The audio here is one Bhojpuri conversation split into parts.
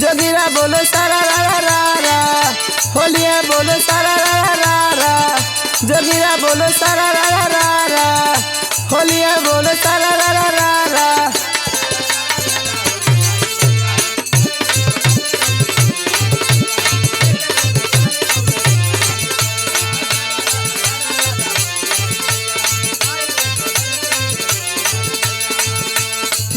जोगिरा बोलो सारा रा रा रा रा, होली है बोलो सारा रा रा रा रा, जोगिरा बोलो सारा रा रा रा रा, होली है बोलो सारा रा रा रा रा।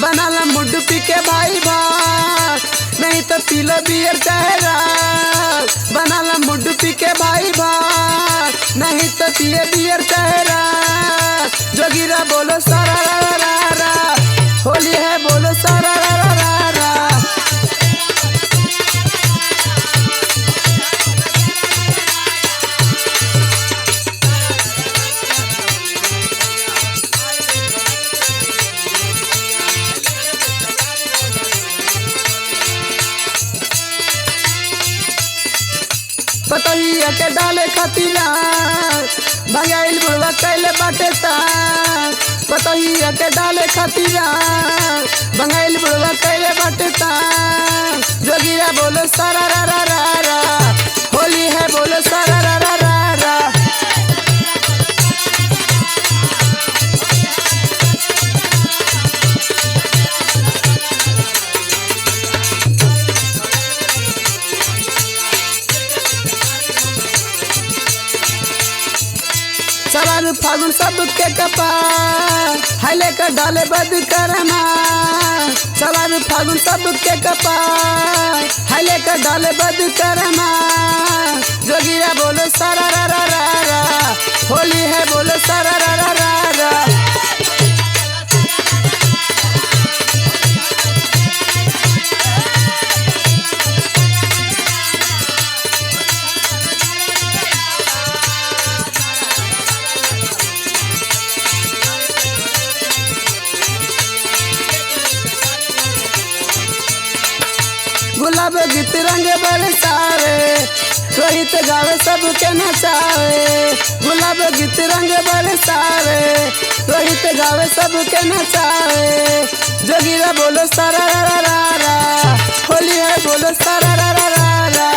बनाला मुड पी के भाई भाग, नहीं तो पी लो बियर चाहे राग। बनाला मुड पी के भाई भाग, नहीं तो पिए बियर चाहे राग। जोगिरा बोलो सारा रा रा रा रा, होली है बोलो सारा रा रा रा रा। पतैया के डाले खतिया भंगाइल बुढ़वा कैले बाटे तार। पतैया के डाले खतिया भंगाइल बुढ़वा कैले बाटे तार। जोगिरा बोलो सारा रा रा रा रा, होली है बोलो सारा रा रा रा रा। चलान फागुन सब के कपार, हाले का डाले बद करना। चलान फागुन सब के कपार, हाले का डाले बद करना। जोगिरा बोलो सारा रा रा रा रा, होली है बोलो सारा रा रा रा रा। गुलाब गीत रंग बरसावे, रोहित गावे सबके नचावे। गुलाब गीत रंग बरसावे, रोहित गावे सबके नचावे। जोगिरा बोलो सारा रा रा रा रा, होली है बोलो सारा रा रा रा रा।